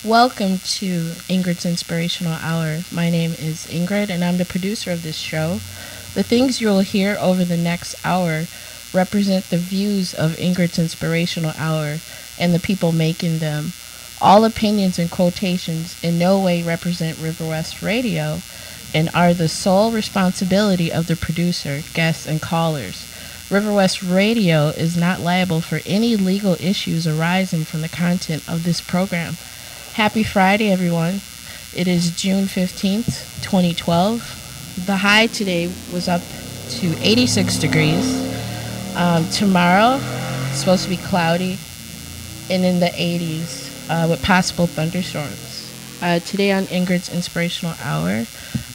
Welcome to Ingrid's Inspirational Hour. My name is Ingrid, and I'm the producer of this show. The things you'll hear over the next hour represent the views of Ingrid's Inspirational Hour and the people making them. All opinions and quotations in no way represent River West Radio and are the sole responsibility of the producer, guests, and callers. River West Radio is not liable for any legal issues arising from the content of this program. Happy Friday, everyone. It is June 15th, 2012. The high today was up to 86 degrees. Tomorrow, it's supposed to be cloudy and in the 80s with possible thunderstorms. Today on Ingrid's Inspirational Hour,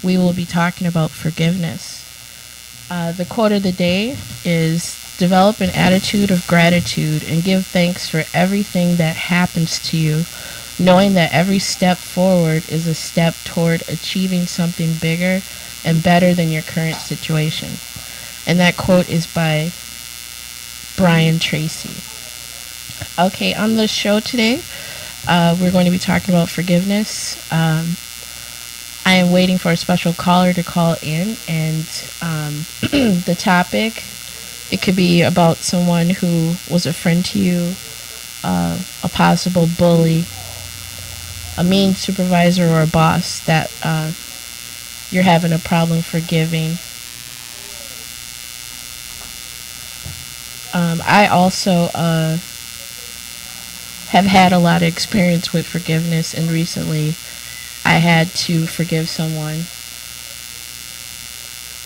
we will be talking about forgiveness. The quote of the day is, develop an attitude of gratitude and give thanks for everything that happens to you, knowing that every step forward is a step toward achieving something bigger and better than your current situation. And that quote is by Brian Tracy. Okay, on the show today, we're going to be talking about forgiveness. I am waiting for a special caller to call in, and the topic, it could be about someone who was a friend to you, a possible bully, a mean supervisor or a boss that you're having a problem forgiving. I also have had a lot of experience with forgiveness, and recently I had to forgive someone.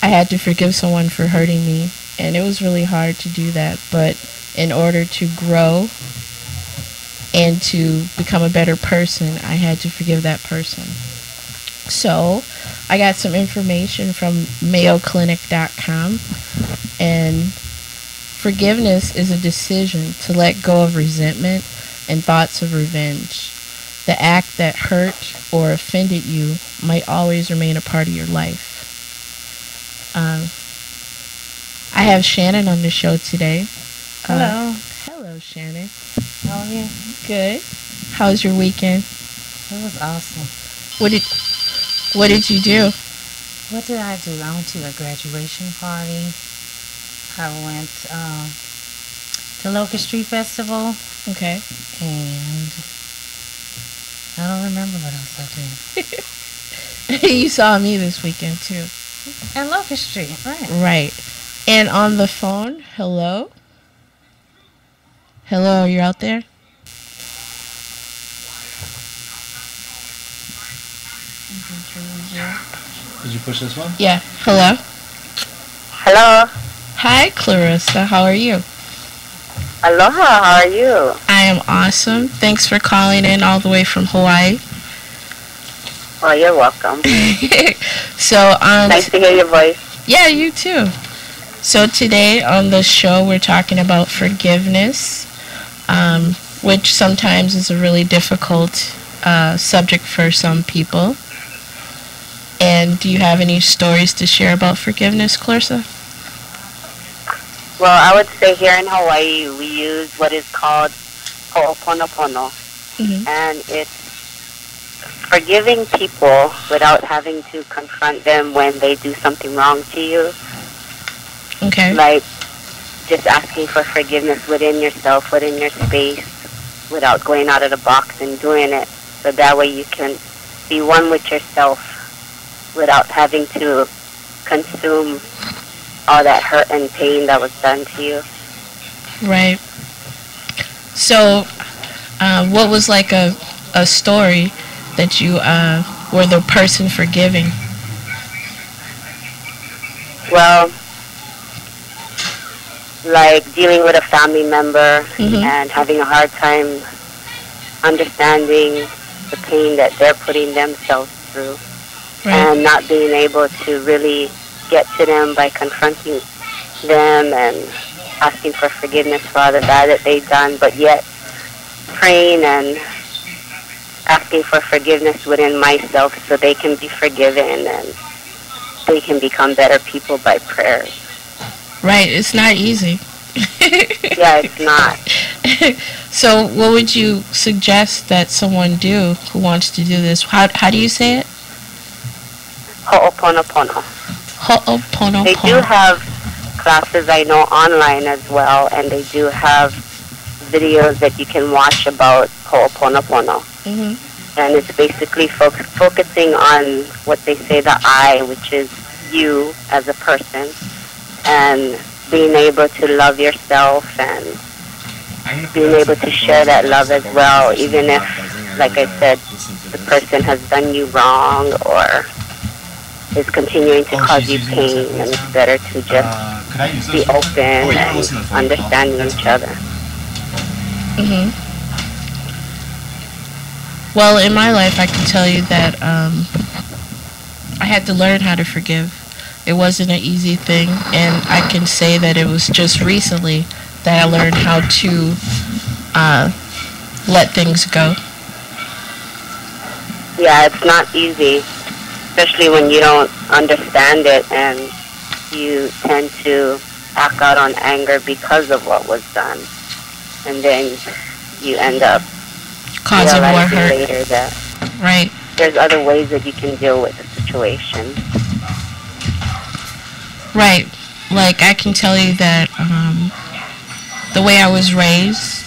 I had to forgive someone for hurting me, and it was really hard to do that, but in order to grow and to become a better person, I had to forgive that person. So I got some information from mayoclinic.com, and forgiveness is a decision to let go of resentment and thoughts of revenge. The act that hurt or offended you might always remain a part of your life. I have Shannon on the show today. Hello. Hello, Shannon. How are you? Good. How was your weekend? It was awesome. What did you do? What did I do? I went to a graduation party. I went to Locust Street Festival. Okay. And I don't remember what else I did. You saw me this weekend, too. At Locust Street, right. Right. And on the phone, hello? Hello, are you out there? Did you push this one? Yeah. Hello? Hello. Hi, Clarissa. How are you? Aloha, how are you? I am awesome. Thanks for calling in all the way from Hawaii. Oh, you're welcome. So, Nice to hear your voice. yeah, you too. So today on the show, we're talking about forgiveness, which sometimes is a really difficult subject for some people. And do you have any stories to share about forgiveness, Clarissa? Well, I would say here in Hawaii, we use what is called ho'oponopono. Mm-hmm. And it's forgiving people without having to confront them when they do something wrong to you. Okay. Like just asking for forgiveness within yourself, within your space, without going out of the box and doing it. So that way you can be one with yourself without having to consume all that hurt and pain that was done to you. Right. So, what was like a story that you were the person forgiving? Well, like dealing with a family member Mm-hmm. and having a hard time understanding the pain that they're putting themselves through, Right. and not being able to really get to them by confronting them and asking for forgiveness for all the bad that they've done, but yet praying and asking for forgiveness within myself so they can be forgiven and they can become better people by prayers. Right. It's not easy. Yeah, it's not. So, what would you suggest that someone do who wants to do this? How do you say it? Ho'oponopono. Ho'oponopono. They do have classes, I know, online as well, and they do have videos that you can watch about Ho'oponopono. And it's basically focusing on what they say the I, which is you as a person, and being able to love yourself and being able to share that love as well, even if, like I said, the person has done you wrong or is continuing to cause you pain, and it's better to just be open and understanding each other. Well, in my life, I can tell you that I had to learn how to forgive. It wasn't an easy thing, and I can say that it was just recently that I learned how to let things go. Yeah, it's not easy, especially when you don't understand it and you tend to act out on anger because of what was done. And then you end up causing more hurt later that there's other ways that you can deal with the situation. Right. Like, I can tell you that the way I was raised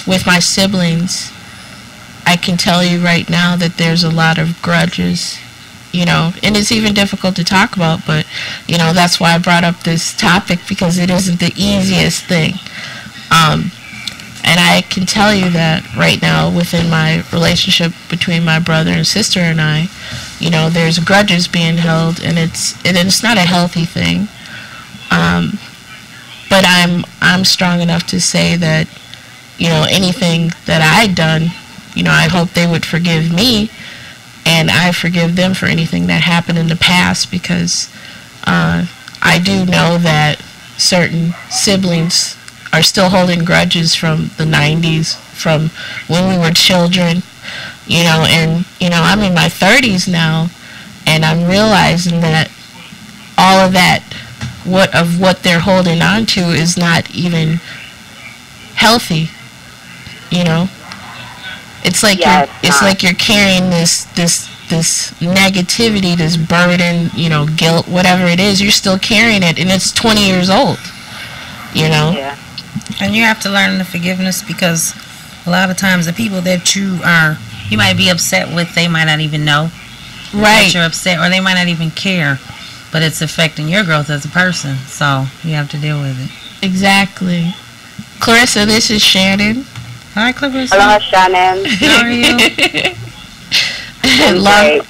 with my siblings, I can tell you right now that there's a lot of grudges, you know, and it's even difficult to talk about, but, you know, that's why I brought up this topic, because it isn't the easiest thing. And I can tell you that right now within my relationship between my brother and sister and I, you know, there's grudges being held, and it's not a healthy thing. But I'm strong enough to say that, you know, anything that I'd done, you know, I hope they would forgive me, and I forgive them for anything that happened in the past, because I do know that certain siblings are still holding grudges from the 90s, from when we were children, you know, and, you know, I'm in my 30s now, and I'm realizing that all of that, what they're holding on to is not even healthy, you know. It's like you're carrying this negativity, this burden, you know, guilt, whatever it is, you're still carrying it, and it's 20 years old, you know. Yeah. And you have to learn the forgiveness, because a lot of times the people that you might be upset with, they might not even know that you're upset, or they might not even care, but it's affecting your growth as a person, so you have to deal with it. Exactly. Clarissa, this is Shannon. Hi, Clarissa. Hello, Shannon. How are you?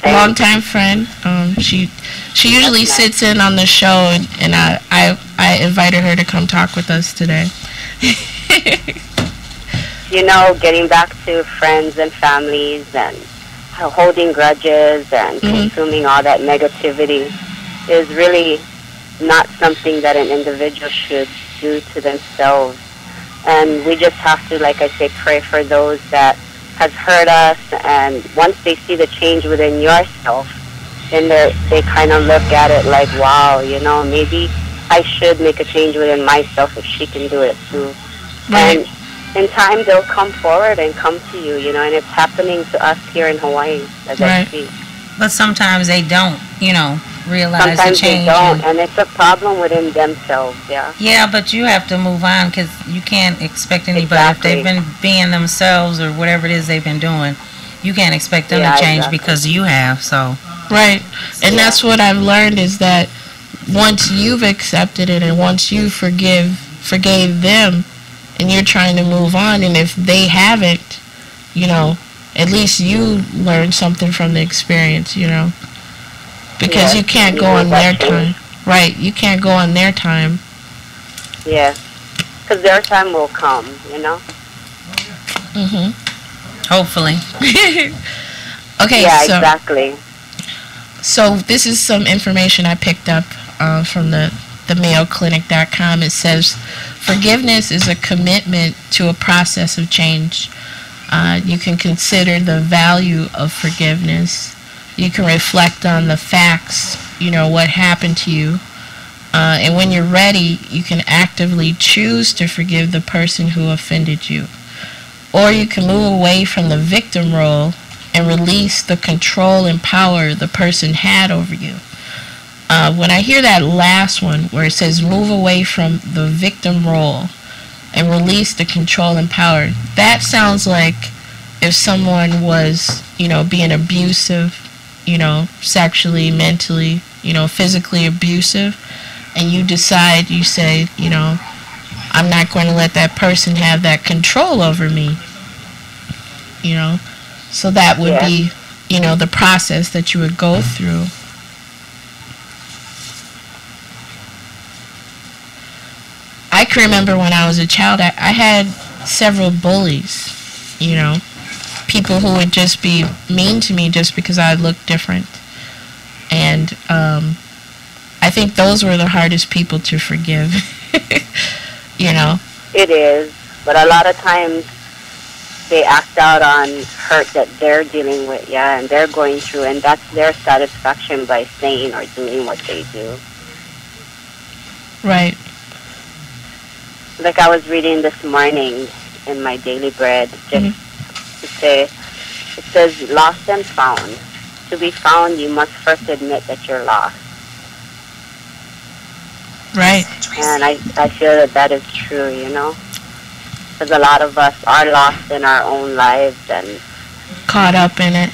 Long time friend. She usually sits in on the show, and I invited her to come talk with us today. You know, getting back to friends and families and holding grudges and consuming all that negativity is really not something that an individual should do to themselves. And we just have to, like I say, pray for those that has hurt us, and once they see the change within yourself, then they kind of look at it like, wow, you know, maybe I should make a change within myself if she can do it too. Right. And in time, they'll come forward and come to you, you know, and it's happening to us here in Hawaii as I speak. But sometimes they don't, you know, realize sometimes the change. They don't, and it's a problem within themselves, yeah. Yeah, but you have to move on, because you can't expect anybody, if they've been being themselves or whatever it is they've been doing, you can't expect them to change because you have, so. Right, and that's what I've learned, is that once you've accepted it and once you forgave them, and you're trying to move on, and if they haven't, you know, at least you learn something from the experience, you know, because you can't go on their time. Right, you can't go on their time. Yeah, because their time will come, you know. Hopefully. Okay, yeah, so, exactly. So this is some information I picked up from the MayoClinic.com. It says, forgiveness is a commitment to a process of change. You can consider the value of forgiveness. You can reflect on the facts, you know, what happened to you. And when you're ready, you can actively choose to forgive the person who offended you. Or you can move away from the victim role and release the control and power the person had over you. When I hear that last one where it says move away from the victim role and release the control and power, that sounds like if someone was, being abusive, sexually, mentally, physically abusive, and you decide, you say, I'm not going to let that person have that control over me, So that would be, the process that you would go through. I can remember when I was a child, I had several bullies, people who would just be mean to me just because I looked different. And I think those were the hardest people to forgive, It is, but a lot of times they act out on hurt that they're dealing with, and they're going through, and that's their satisfaction by saying or doing what they do. Right. Like I was reading this morning in my daily bread, just to say, it says, lost and found. To be found, you must first admit that you're lost. Right. And I feel that is true, because a lot of us are lost in our own lives and caught up in it.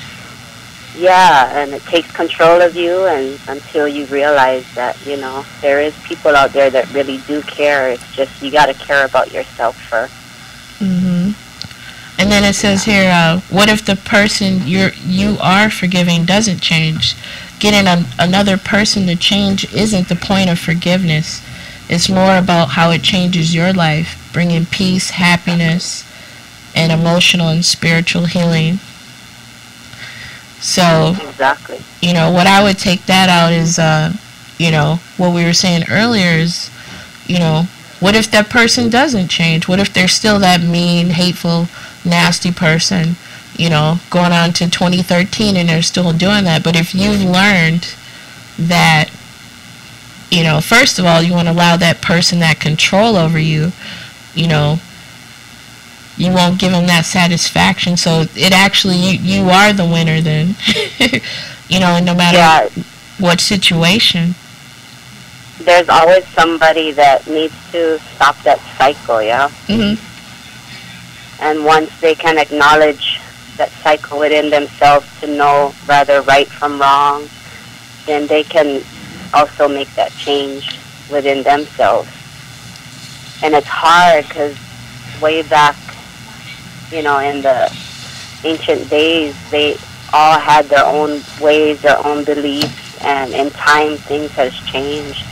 Yeah, and it takes control of you, and until you realize that, there is people out there that really do care. It's just you got to care about yourself first. And then it says here, what if the person you are forgiving doesn't change? Getting another person to change isn't the point of forgiveness. It's more about how it changes your life, bringing peace, happiness, and emotional and spiritual healing. So, exactly. What I would take that out is, what we were saying earlier is, what if that person doesn't change? What if they're still that mean, hateful, nasty person, going on to 2013 and they're still doing that? But if you've learned that, first of all, you want to allow that person that control over you, you won't give them that satisfaction. So it actually, you are the winner then, no matter what situation. There's always somebody that needs to stop that cycle, And once they can acknowledge that cycle within themselves to know rather right from wrong, then they can also make that change within themselves. And it's hard because way back, in the ancient days, they all had their own ways, their own beliefs, and in time things has changed.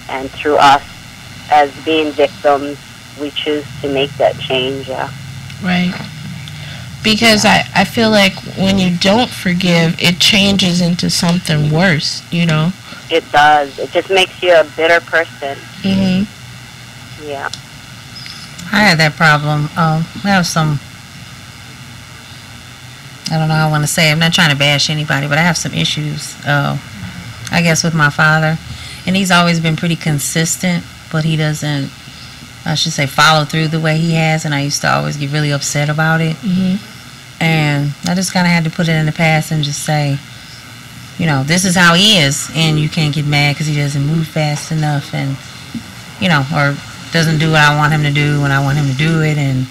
And through us, as being victims, we choose to make that change, Right. Because I feel like when you don't forgive, it changes into something worse, It does. It just makes you a bitter person. Yeah. I had that problem. I have some, I don't know how I want to say it. I'm not trying to bash anybody, but I have some issues, I guess, with my father. And he's always been pretty consistent, but he doesn't, I should say, follow through the way he has. And I used to always get really upset about it. And I just kind of had to put it in the past and just say, this is how he is. And you can't get mad because he doesn't move fast enough and, or doesn't do what I want him to do when I want him to do it. And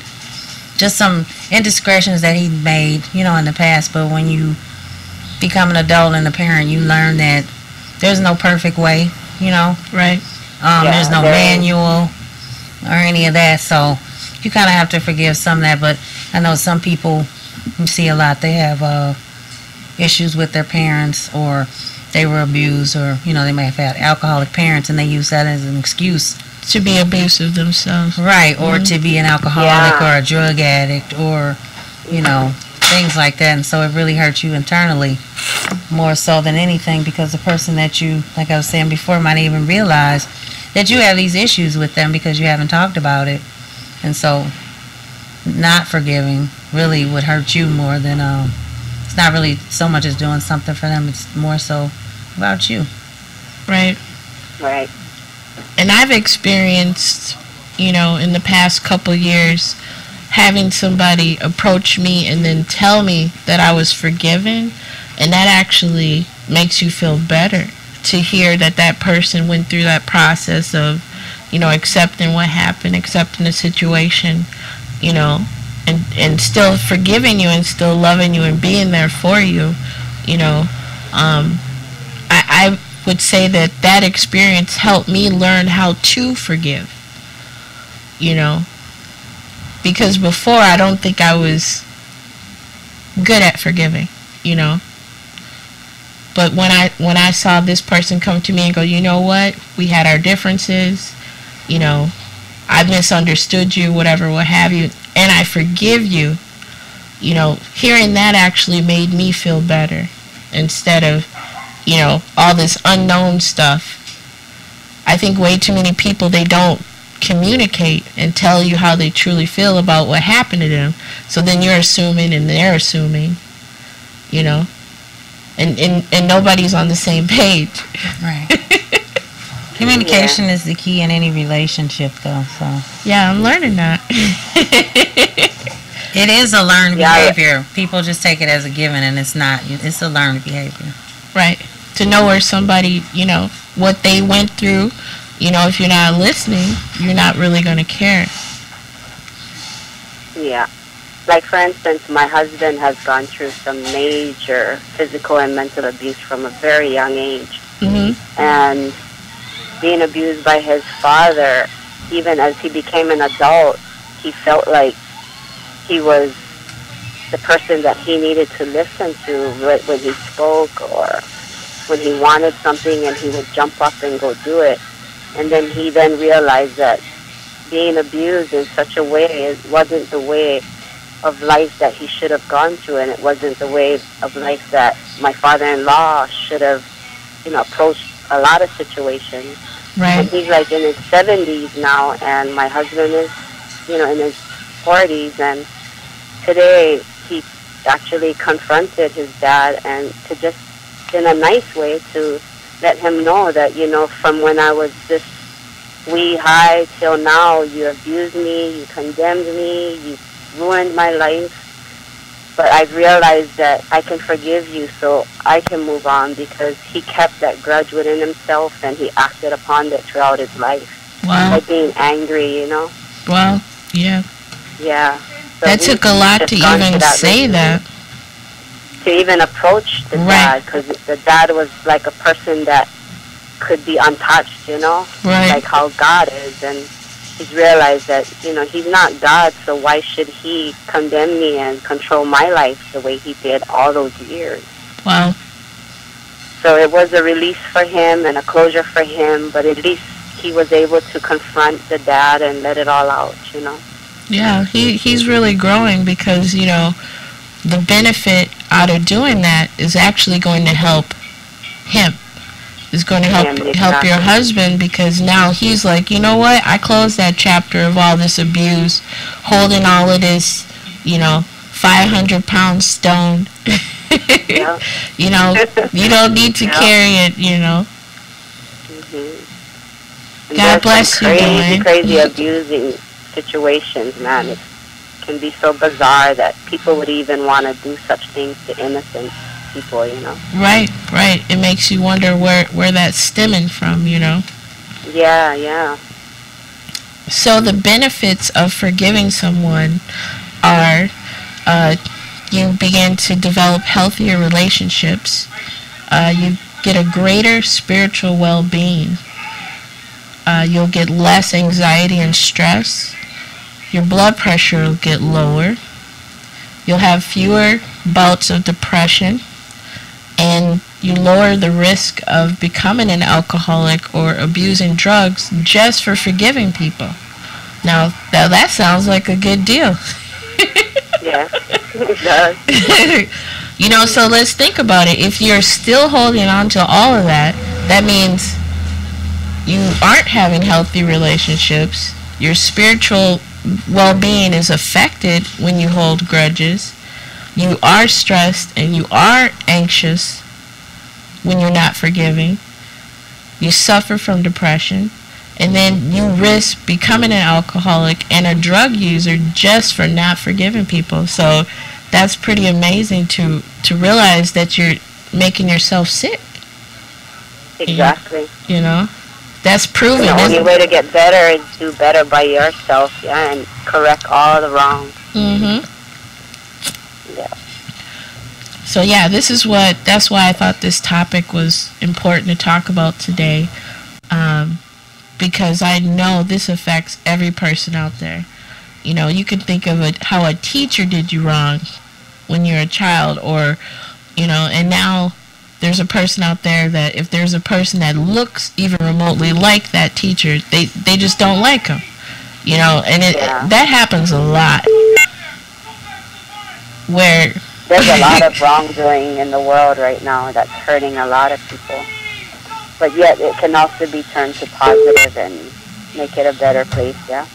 just some indiscretions that he made, in the past. But when you become an adult and a parent, you learn that there's no perfect way, Right. There's no manual or any of that. So you kind of have to forgive some of that. But I know some people, you see a lot, they have issues with their parents, or they were abused, or, they may have had alcoholic parents, and they use that as an excuse to be abusive themselves. Right, or to be an alcoholic or a drug addict, or, things like that. And so it really hurts you internally more so than anything, because the person that you, like I was saying before, might even realize that you have these issues with them because you haven't talked about it. And so not forgiving really would hurt you more than, it's not really so much as doing something for them, it's more so about you. Right. Right. And I've experienced, in the past couple years, having somebody approach me and then tell me that I was forgiven, and that actually makes you feel better to hear that that person went through that process of, accepting what happened, accepting the situation, and still forgiving you and still loving you and being there for you, I would say that that experience helped me learn how to forgive, because before I don't think I was good at forgiving, but when I saw this person come to me and go, you know what, we had our differences, I misunderstood you, whatever, what have you, and I forgive you, hearing that actually made me feel better instead of, all this unknown stuff. I think way too many people, they don't communicate and tell you how they truly feel about what happened to them. So then you're assuming and they're assuming, and nobody's on the same page. Right. Communication is the key in any relationship, though. So. Yeah, I'm learning that. It is a learned behavior. People just take it as a given, and it's not. It's a learned behavior. Right. To know where somebody, what they went through, if you're not listening, you're not really going to care. Yeah. Like, for instance, my husband has gone through some major physical and mental abuse from a very young age. Mm-hmm. And being abused by his father, even as he became an adult, he felt like he was the person that he needed to listen to when he spoke or when he wanted something, and he would jump up and go do it. And then he realized that being abused in such a way, it wasn't the way of life that he should have gone through, and it wasn't the way of life that my father-in-law should have, approached a lot of situations. Right. And he's like in his 70s now, and my husband is, in his 40s, and today he actually confronted his dad, and to just, in a nice way, to let him know that, from when I was this wee high till now, you abused me, you condemned me, you ruined my life, but I've realized that I can forgive you so I can move on, because he kept that grudge within himself and he acted upon it throughout his life. Wow. By being angry, Wow. Yeah. Yeah. So that took a lot to even say that. To even approach the dad, because the dad was like a person that could be untouched, Right. Like how God is, and he's realized that, he's not God, so why should he condemn me and control my life the way he did all those years? Wow. So it was a release for him and a closure for him, but at least he was able to confront the dad and let it all out, Yeah, he's really growing because, the benefit out of doing that is actually going to help him. It's going to help your husband, because now he's like, you know what? I closed that chapter of all this abuse, holding all of this, 500-pound stone. Yeah. You don't need to carry it, Mm-hmm. God bless you, Dawn. Crazy abusing situations, man. It can be so bizarre that people would even want to do such things to innocent people, Right. It makes you wonder where that's stemming from, Yeah. So the benefits of forgiving someone are you begin to develop healthier relationships. You get a greater spiritual well-being. You'll get less anxiety and stress. Your blood pressure will get lower. You'll have fewer bouts of depression. And you lower the risk of becoming an alcoholic or abusing drugs just for forgiving people. Now that sounds like a good deal. Yeah, it does. So let's think about it. If you're still holding on to all of that, that means you aren't having healthy relationships. Your spiritual well-being is affected when you hold grudges. You are stressed and you are anxious when you're not forgiving. you suffer from depression, and then you risk becoming an alcoholic and a drug user just for not forgiving people. So that's pretty amazing to realize that you're making yourself sick. Exactly. You know, that's proven. The only way to get better is do better by yourself, yeah, and correct all the wrongs. Mm-hmm. Yeah. So yeah, that's why I thought this topic was important to talk about today, because I know this affects every person out there. You know, you can think of how a teacher did you wrong when you're a child, or, you know, and now there's a person out there that if there's a person that looks even remotely like that teacher, they just don't like them, you know, and that happens a lot. Where there's a lot of wrongdoing in the world right now that's hurting a lot of people, but yet it can also be turned to positive and make it a better place. Yeah,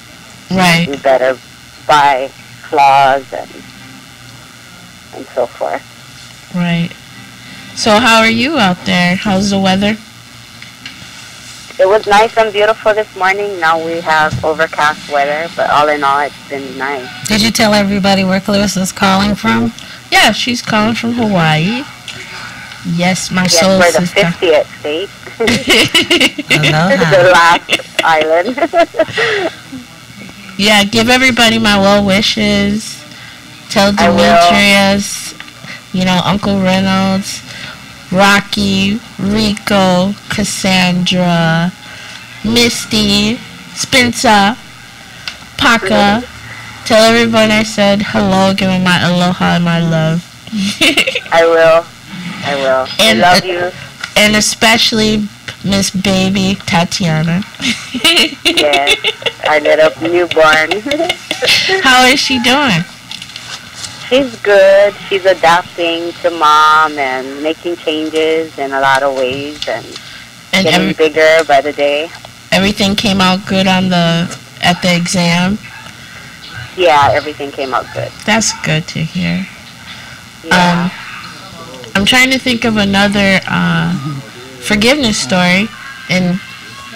right. Do better by flaws and so forth. Right. So how are you out there? How's the weather? It was nice and beautiful this morning. Now we have overcast weather, but all in all, it's been nice. Did you tell everybody where Clarissa's calling from? Yeah, she's calling from Hawaii. Yes, my soul we're sister. the 50th state. Aloha. The last island. Yeah, give everybody my well wishes. Tell Demetrius, you know, Uncle Reynolds, Rocky, Rico, Cassandra, Misty, Spencer, Paka. Tell everyone I said hello, give them my aloha and my love. I will. And, I love you. And especially Miss Baby Tatiana. Yes, our little newborn. How is she doing? She's good. She's adapting to mom and making changes in a lot of ways and getting bigger by the day. Everything came out good at the exam? Yeah, everything came out good. That's good to hear. Yeah. I'm trying to think of another forgiveness story, and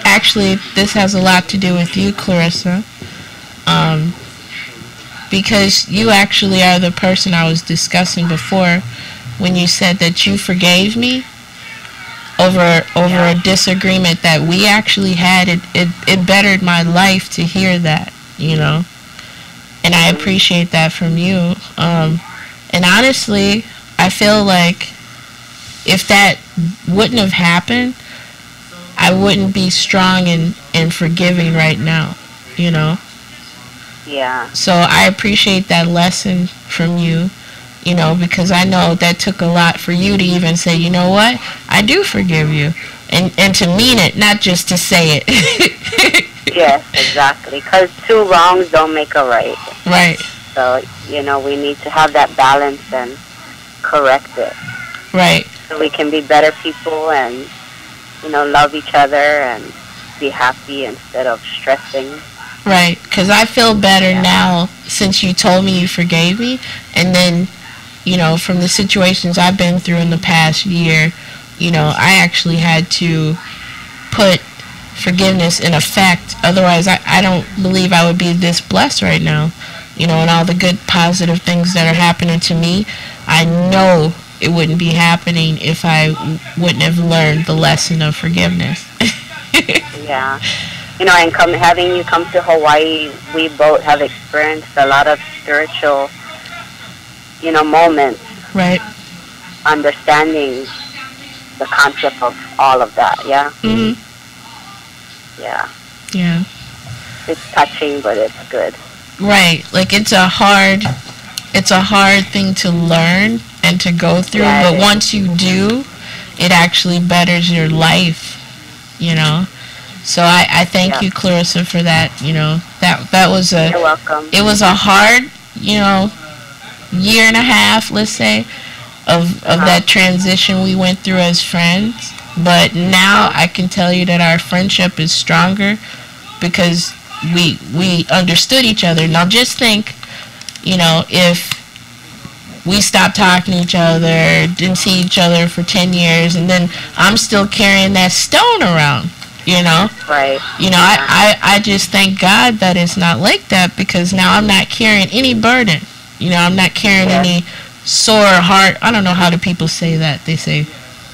actually this has a lot to do with you, Clarissa. Because you actually are the person I was discussing before when you said that you forgave me over a disagreement that we actually had. It bettered my life to hear that, you know, and I appreciate that from you. And honestly, I feel like if that wouldn't have happened, I wouldn't be strong and forgiving right now, you know. Yeah. So I appreciate that lesson from you, you know, because I know that took a lot for you to even say, you know what, I do forgive you, and to mean it, not just to say it. Yes, exactly, because two wrongs don't make a right. Right. So, you know, we need to have that balance and correct it. Right. So we can be better people and, you know, love each other and be happy instead of stressing. Right, because I feel better now since you told me you forgave me, and then, you know, from the situations I've been through in the past year, you know, I actually had to put forgiveness in effect. Otherwise, I don't believe I would be this blessed right now, you know, and all the good, positive things that are happening to me. I know it wouldn't be happening if I wouldn't have learned the lesson of forgiveness. Yeah. You know, and having you come to Hawaii, we both have experienced a lot of spiritual, you know, moments. Right. Understanding the concept of all of that, yeah? Mm-hmm. Yeah. Yeah. It's touching, but it's good. Right. Like, it's a hard thing to learn and to go through, but once you do, it actually betters your life, you know? So I thank you, Clarissa, for that. You know, that was You're welcome. It was a hard, you know, year and a half, let's say, of that transition we went through as friends. But now I can tell you that our friendship is stronger because we understood each other. Now just think, you know, if we stopped talking to each other, didn't see each other for 10 years, and then I'm still carrying that stone around, you know? Right. You know, I just thank God that it's not like that, because now I'm not carrying any burden. You know, I'm not carrying any sore heart. I don't know how do people say that. They say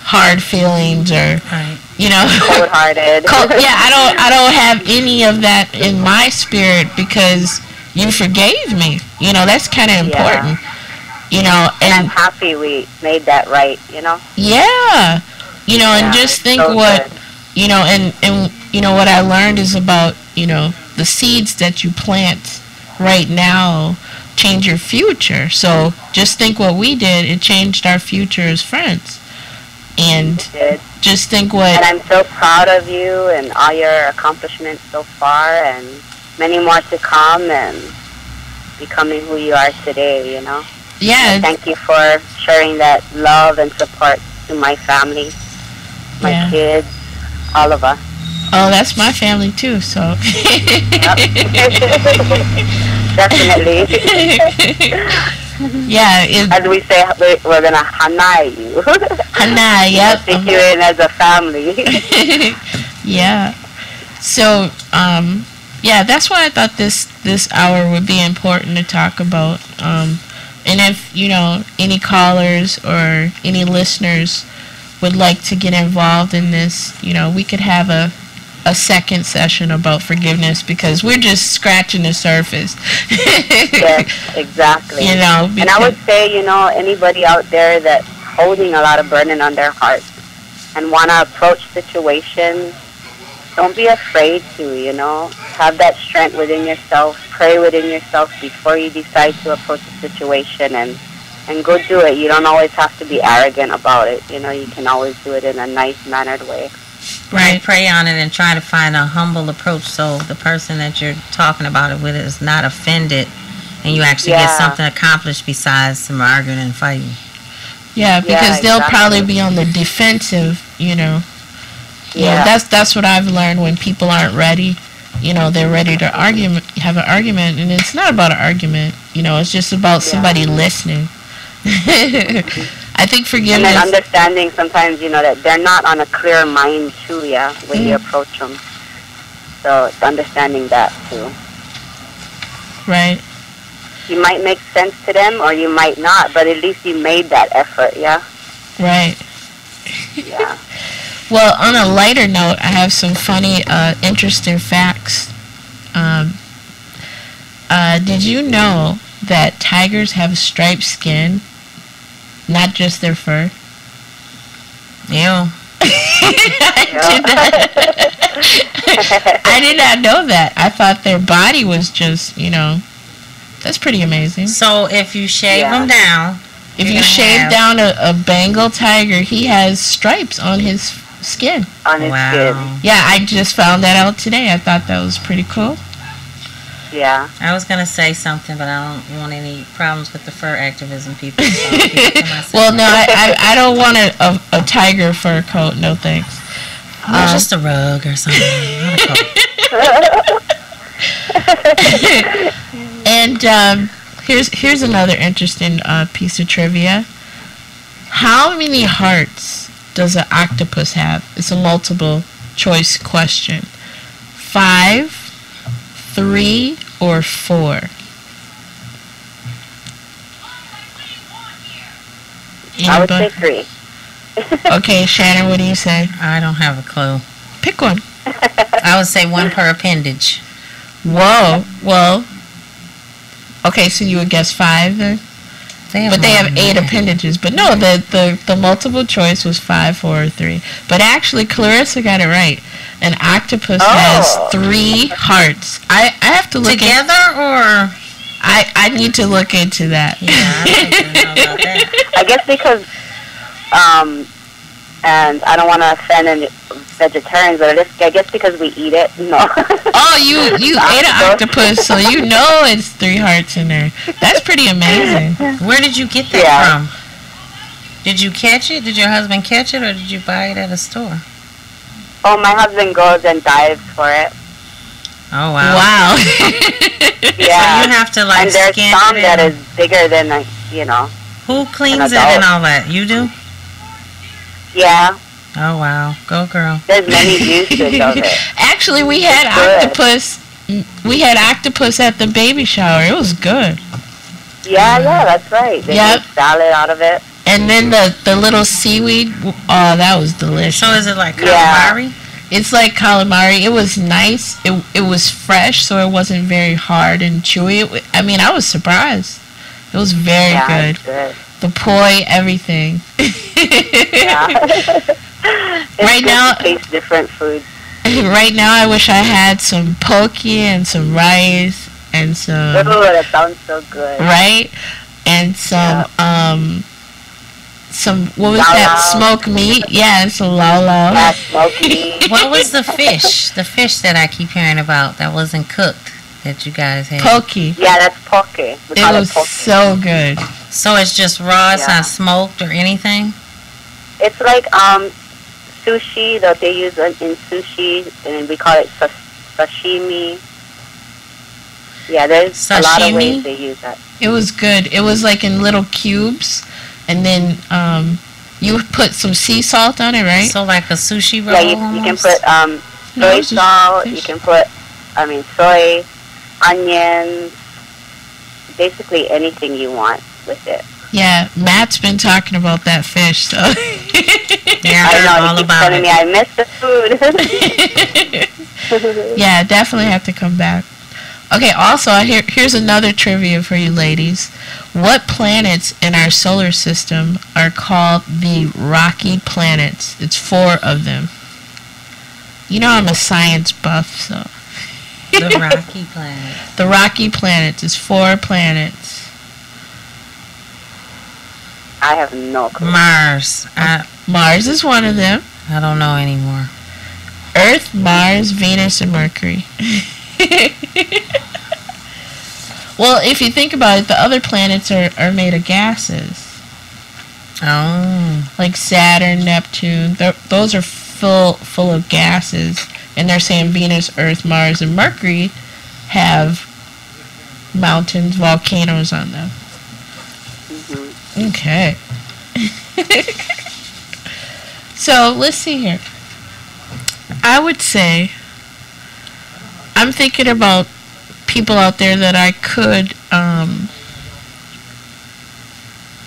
hard feelings or, you know. Cold-hearted. Yeah, I don't have any of that in my spirit, because you forgave me. You know, that's kind of important. You know, and I'm happy we made that right, you know? Yeah. You know, and just think so what, good. you know, and you know, what I learned is about, you know, the seeds that you plant right now change your future. So just think what we did. It changed our future as friends. And just think what... And I'm so proud of you and all your accomplishments so far, and many more to come, and becoming who you are today, you know? Yeah. And thank you for sharing that love and support to my family, my kids, all of us. Oh, that's my family too, so. Definitely. Yeah. As we say, we're going to hanai you. Hanai, yep. Take you in as a family. Yeah. So, yeah, that's why I thought this hour would be important to talk about. And if, you know, any callers or any listeners would like to get involved in this, you know, we could have a second session about forgiveness, because we're just scratching the surface. Yes, exactly. You know, and I would say, you know, anybody out there that's holding a lot of burden on their heart and want to approach situations, don't be afraid to, you know. Have that strength within yourself. Pray within yourself before you decide to approach a situation, and go do it. You don't always have to be arrogant about it. You know, you can always do it in a nice, mannered way. Right. Pray on it and try to find a humble approach, so the person that you're talking about it with is not offended, and you actually get something accomplished besides some arguing and fighting. Yeah, because they'll probably be on the defensive, you know. Yeah, that's what I've learned. When people aren't ready, you know, they're ready to have an argument, and it's not about an argument. You know, it's just about somebody listening. I think forgiveness. And then understanding sometimes, you know, that they're not on a clear mind too, when you approach them. So it's understanding that too. Right. You might make sense to them, or you might not, but at least you made that effort, Right. Yeah. Well, on a lighter note, I have some funny, interesting facts. Did you know that tigers have striped skin, not just their fur? Ew. I did not know that. I thought their body was just, you know, that's pretty amazing. So if you shave them down, if you shave down a Bengal tiger, he has stripes on his skin. On his skin. Yeah, I just found that out today. I thought that was pretty cool. Yeah. I was going to say something, but I don't want any problems with the fur activism people. So I'll keep it to myself. Well, no, I don't want a tiger fur coat. No thanks. Just a rug or something. Not a coat. And here's another interesting piece of trivia. How many hearts does an octopus have? It's a multiple choice question. 5, 3, or 4? I would say 3. Okay, Shannon, what do you say? I don't have a clue. Pick one. I would say 1 per appendage. Whoa. Well, okay, so you would guess 5 then? They have 8 appendages. But no, the multiple choice was 5, 4, or 3. But actually, Clarissa got it right. An octopus has 3 hearts. I have to look together, or I need to look into that. Yeah, I don't know about that. I guess because and I don't want to offend any vegetarians, but I guess because we eat it. No. Oh, you ate an octopus, so you know it's 3 hearts in there. That's pretty amazing. Where did you get that from? Did you catch it? Did your husband catch it, or did you buy it at a store? Oh, my husband goes and dives for it. Oh, wow. Yeah. So you have to, like, and there's some that is bigger than, you know. Who cleans it and all that? You do? Yeah. Oh, wow. Go, girl. There's many uses of it. Actually, we had octopus. We had octopus at the baby shower. It was good. Yeah, that's right. They made salad out of it. And then the little seaweed. Oh, that was delicious. So is it like calamari? Yeah. It's like calamari. It was nice. It was fresh, so it wasn't very hard and chewy. I mean, I was surprised. It was very good. It's good. The poi, everything. Right now, taste different foods. Right now, I wish I had some poke and some rice and some. Oh, that sounds so good. Right, and some what was that? Smoked meat? Yeah, and some lau lau. Yeah, smoked meat. What was the fish? The fish that I keep hearing about that wasn't cooked that you guys had? Poke. Yeah, that's poke. It was so good. So it's just raw. It's not smoked or anything. It's like sushi that they use in sushi, and we call it sashimi. Yeah, there's a lot of ways they use that. It was good. It was like in little cubes, and then you put some sea salt on it, right? So like a sushi roll. Yeah, you can put soy salt. You can put, soy, onions, basically anything you want with it. Yeah, Matt's been talking about that fish, so. Yeah, I know. All He keeps about telling it. me I miss the food. Yeah, definitely have to come back. Okay, also, here's another trivia for you ladies. What planets in our solar system are called the rocky planets? It's 4 of them. You know I'm a science buff, so. The rocky planets. The rocky planets is 4 planets. I have no clue. Mars. Mars is one of them. I don't know anymore. Earth, Mars, Venus, and Mercury. Well, if you think about it, the other planets are made of gases. Oh. Like Saturn, Neptune. Those are full of gases. And they're saying Venus, Earth, Mars, and Mercury have mountains, volcanoes on them. Okay. So, let's see here. I would say I'm thinking about people out there that I could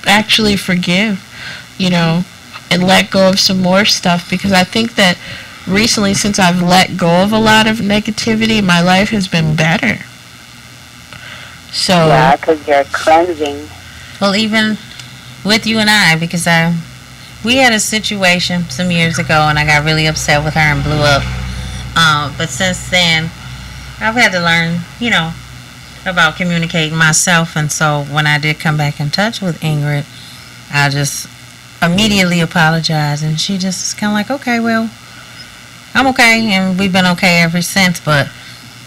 actually forgive, and let go of some more stuff, because I think that recently, since I've let go of a lot of negativity, my life has been better. So yeah, because you're cleansing. Well, even with you and I, because we had a situation some years ago, and I got really upset with her and blew up. But since then, I've had to learn, about communicating myself. And so when I did come back in touch with Ingrid, I just immediately apologized. And she just is kind of like, okay, well, I'm okay. And we've been okay ever since. But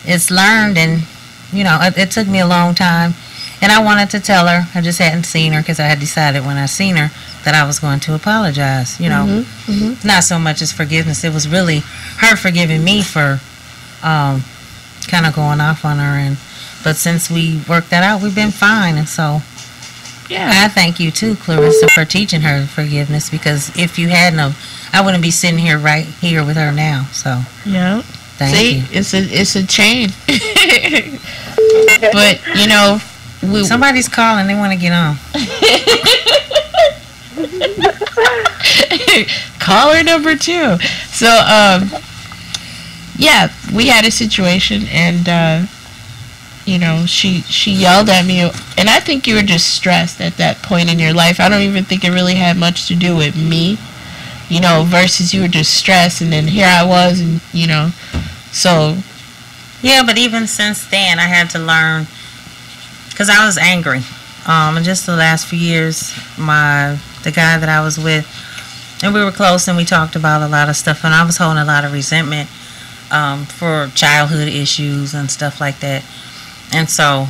it's learned, and, it took me a long time. And I wanted to tell her. I just hadn't seen her, because I had decided when I seen her that I was going to apologize. Not so much as forgiveness. It was really her forgiving me for kind of going off on her. But since we worked that out, we've been fine. And so I thank you too, Clarissa, for teaching her forgiveness, because if you hadn't, I wouldn't be sitting here right here with her now. So yeah, thank you. It's a chain. But somebody's calling. They want to get on. Caller number 2. So we had a situation, and she yelled at me, and I think you were just stressed at that point in your life. I don't even think it really had much to do with me, versus you were just stressed, and then here I was, and so yeah. But even since then, I had to learn, because I was angry. And just the last few years, the guy that I was with, and we were close, and we talked about a lot of stuff, and I was holding a lot of resentment for childhood issues and stuff like that. And so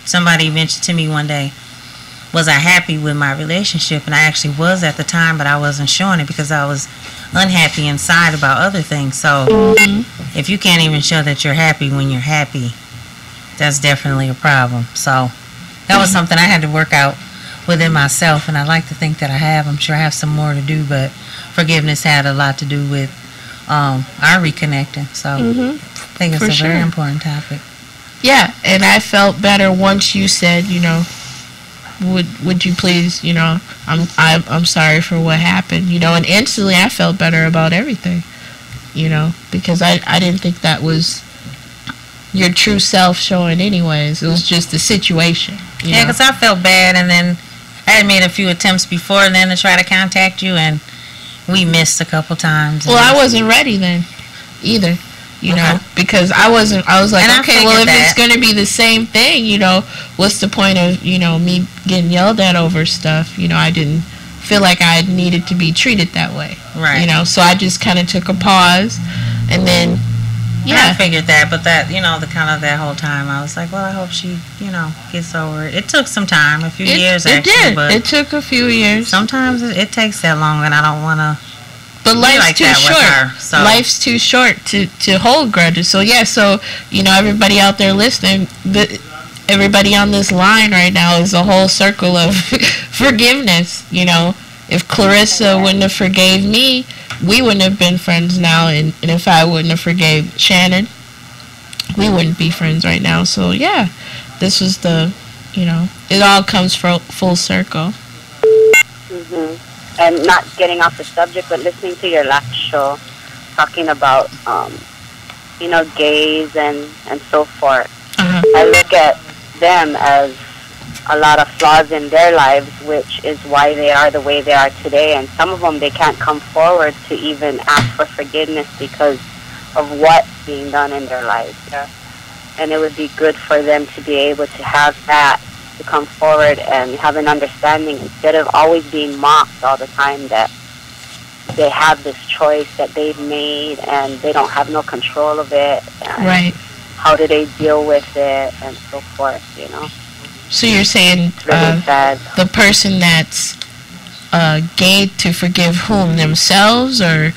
somebody mentioned to me one day, was I happy with my relationship? And I actually was at the time, but I wasn't showing it because I was unhappy inside about other things. So if you can't even show that you're happy when you're happy, that's definitely a problem. So that was something I had to work out within myself, and I like to think that I have. I'm sure I have some more to do, but forgiveness had a lot to do with our reconnecting. So I think it's a very important topic. Yeah, and I felt better once you said, you know, would you please, you know, I'm sorry for what happened, you know, and instantly I felt better about everything, you know, because I didn't think that was your true self showing anyways. It was just the situation. Yeah, because I felt bad, and then I had made a few attempts before then to try to contact you, and we missed a couple times. Well, I wasn't ready then either, you know, because I was like, okay, well, if it's going to be the same thing, you know, what's the point of, you know, me getting yelled at over stuff? You know, I didn't feel like I needed to be treated that way. Right. You know, so I just kind of took a pause, and then, yeah. I figured that, but that, you know, that whole time, I was like, well, I hope she, you know, gets over it. It took some time, a few years, actually. It did. But it took a few years. Sometimes it takes that long, and I don't want to. But life's too short. Life's too short to hold grudges. So, yeah, you know, everybody out there listening, everybody on this line right now is a whole circle of forgiveness. You know, if Clarissa wouldn't have forgave me, we wouldn't have been friends now. And if I wouldn't have forgave Shannon, we wouldn't be friends right now. So, yeah, this was you know, it all comes full circle. And not getting off the subject, but listening to your last show, talking about, you know, gays and so forth. I look at them as a lot of flaws in their lives, which is why they are the way they are today. And some of them, they can't come forward to even ask for forgiveness because of what's being done in their lives. Yeah? And it would be good for them to be able to have that, to come forward and have an understanding instead of always being mocked all the time that they have this choice that they've made and they don't have no control of it. Right. How do they deal with it and so forth, you know? So you're saying really the person that's gay to forgive whom, themselves or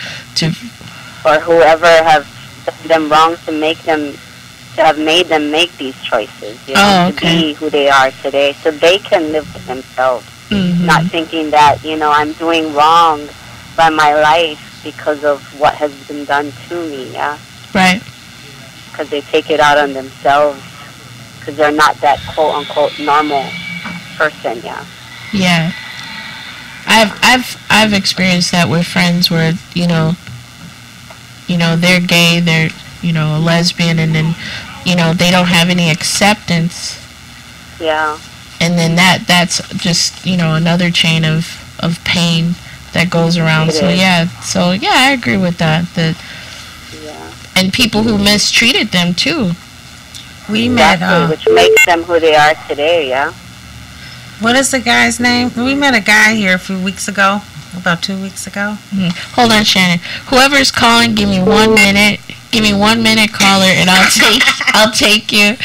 whoever have done them wrong to have made them make these choices, you know, to be who they are today, so they can live with themselves, not thinking that, you know, I'm doing wrong by my life because of what has been done to me, yeah? Right. Because they take it out on themselves, because they're not that quote-unquote normal person, yeah? Yeah. I've experienced that with friends where, you know, they're gay, they're, you know, a lesbian, and then, you know, they don't have any acceptance. Yeah. And then that's just, you know, another chain of pain that goes around. So yeah, I agree with that. And people who mistreated them too. We met, which makes them who they are today, yeah. What is the guy's name? We met a guy here a few weeks ago, about 2 weeks ago. Hold on, Shannon. Whoever's calling, give me 1 minute. Give me 1 minute, caller, and I'll take you.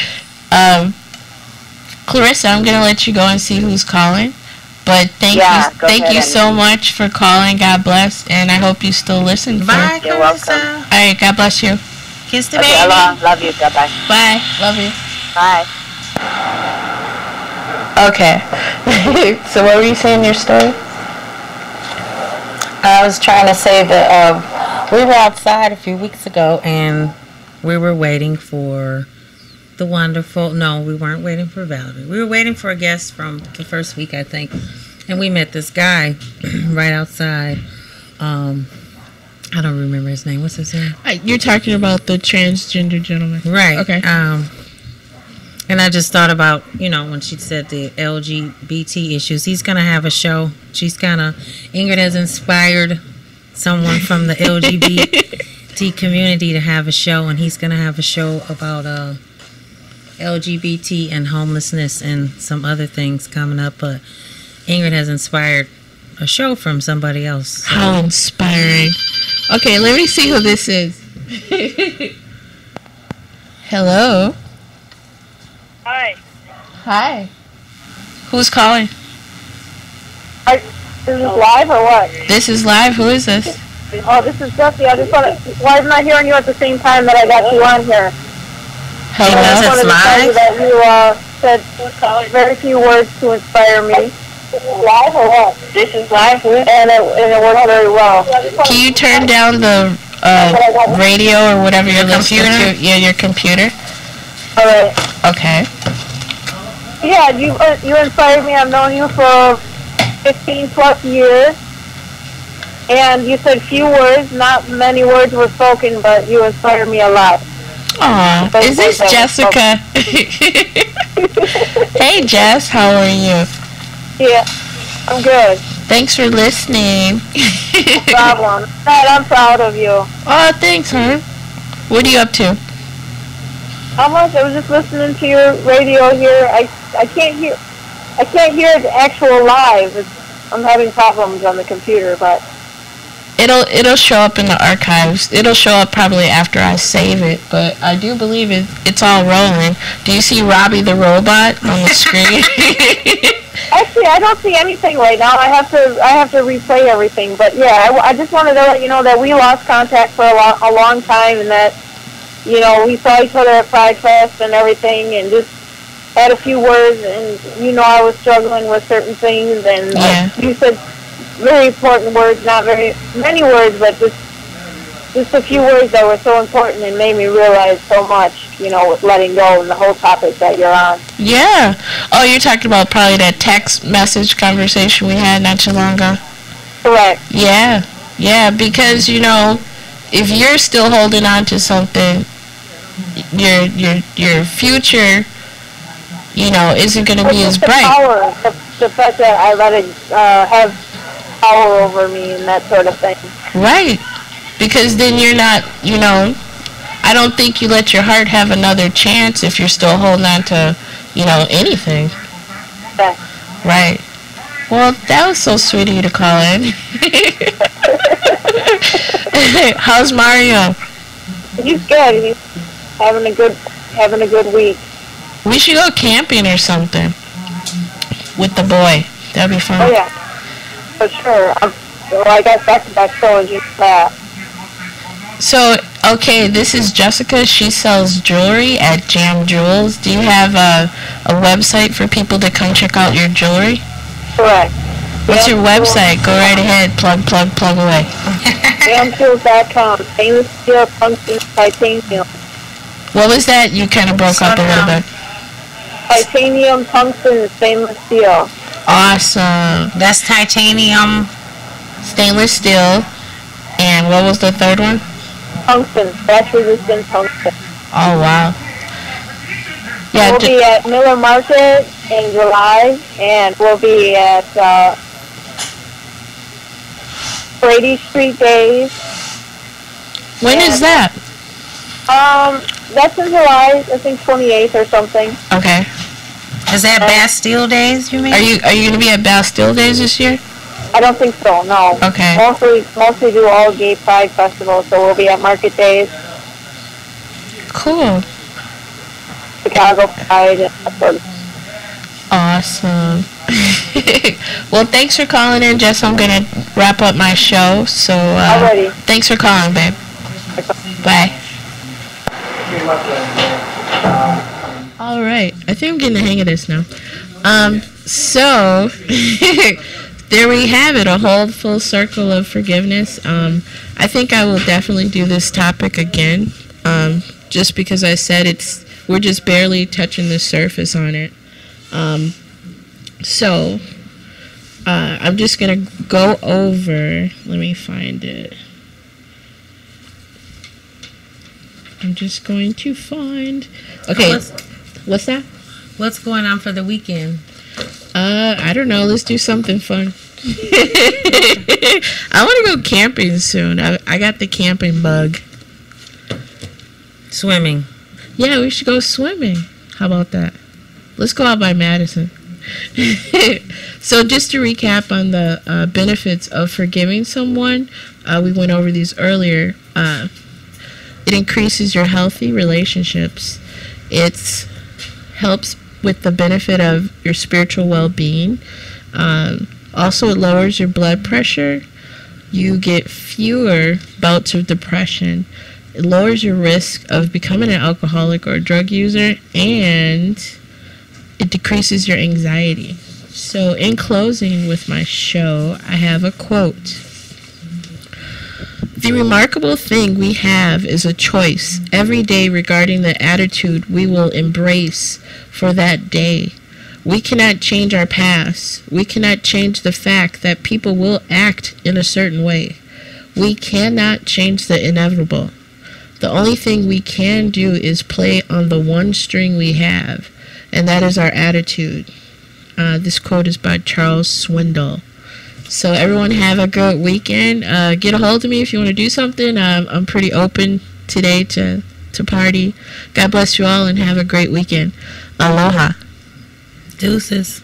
Clarissa, I'm gonna let you go and see who's calling. But thank you so much for calling. God bless, and I hope you still listen. Bye, you're welcome. All right, God bless you. Kiss the baby. Love you. Bye. Bye. Love you. Bye. Okay. So what were you saying in your story? I was trying to say that we were outside a few weeks ago, and we were waiting for the wonderful... No, we weren't waiting for Valerie. We were waiting for a guest from the first week, I think. And we met this guy right outside. I don't remember his name. What's his name? You're talking about the transgender gentleman. Right. Okay. And I just thought about, you know, when she said the LGBT issues, he's going to have a show. Ingrid has inspired someone from the LGBT community to have a show, and he's going to have a show about LGBT and homelessness and some other things coming up. But Ingrid has inspired a show from somebody else. So. How inspiring. Okay, let me see who this is. Hello. Hi. Who's calling? Is this live or what? This is live. Who is this? Oh, this is Jesse. I just want to... Why am I hearing you at the same time that I got you on here? Hello. I just wanted to tell you that you said very few words to inspire me. Live or what? This is live. And it works very well. Can you turn down the radio or whatever you're listening to? Yeah, your computer. All right. Okay. Yeah, you inspired me. I've known you for 15 plus years. And you said few words, not many words were spoken, but you inspired me a lot. Aw, is this Jessica? Hey Jess, how are you? Yeah, I'm good. Thanks for listening. No problem. I'm proud of you. Oh, thanks, hon. What are you up to? How much? I was just listening to your radio here. I can't hear the actual live. I'm having problems on the computer, but It'll show up in the archives. It'll show up probably after I save it, but I do believe it's all rolling. Do you see Robbie the robot on the screen? Actually, I don't see anything right now. I have to replay everything. But yeah, I just wanted to let you know that we lost contact for a long time, and that we saw each other at Pride Fest and everything, and just had a few words. And I was struggling with certain things, and you said very important words, not very many words, but just a few words that were so important and made me realize so much, with letting go and the whole topic that you're on. Yeah. Oh, you're talking about probably that text message conversation we had not too long ago? Correct. Yeah. Yeah, because, if you're still holding on to something, your future, isn't going to be as bright. The fact that I let it have power over me and that sort of thing. Right. Because then you're not, I don't think you let your heart have another chance if you're still holding on to, anything. Yeah. Right. Well, that was so sweet of you to call in. How's Mario? He's good. He's having a good week. We should go camping or something with the boy. That'd be fun. Oh yeah. For sure. I got back-to-back shows just that. So, okay, this is Jessica. She sells jewelry at Jam Jewels. Do you have a website for people to come check out your jewelry? Correct. What's your website? Go right ahead. Plug away. JamJewels.com. Stainless steel, tungsten, titanium. What was that? You kind of broke up a little bit. Titanium, tungsten, and stainless steel. Awesome. That's titanium, stainless steel, and what was the third one? Tungsten, scratch-resistant tungsten. Oh, wow. Yeah, we'll be at Miller Market in July, and we'll be at Brady Street Days. When is that? That's in July, I think 28th or something. Okay. Is that Bastille Days, you mean? Are you going to be at Bastille Days this year? I don't think so, no. Okay. Mostly do all gay pride festivals, so we'll be at Market Days. Cool. Chicago Pride and that sort of. Awesome. Well, thanks for calling in, Jess. I'm going to wrap up my show, so thanks for calling, babe. Bye. All right, I think I'm getting the hang of this now. So there we have it, a whole full circle of forgiveness. I think I will definitely do this topic again, just because I said we're just barely touching the surface on it. So I'm just gonna go over. Let me find it. I'm just going to find. Okay. What's that? What's going on for the weekend? I don't know. Let's do something fun. I want to go camping soon. I got the camping bug. Swimming. Yeah, we should go swimming. How about that? Let's go out by Madison. So just to recap on the benefits of forgiving someone, we went over these earlier. It increases your healthy relationships. It helps with the benefit of your spiritual well-being. Also, it lowers your blood pressure. You get fewer bouts of depression. It lowers your risk of becoming an alcoholic or a drug user, and it decreases your anxiety. So in closing with my show, I have a quote. The remarkable thing we have is a choice every day regarding the attitude we will embrace for that day. We cannot change our past. We cannot change the fact that people will act in a certain way. We cannot change the inevitable. The only thing we can do is play on the one string we have, and that is our attitude. This quote is by Charles Swindoll. So everyone have a good weekend. Get a hold of me if you want to do something. I'm pretty open today to party. God bless you all and have a great weekend. Aloha. Deuces.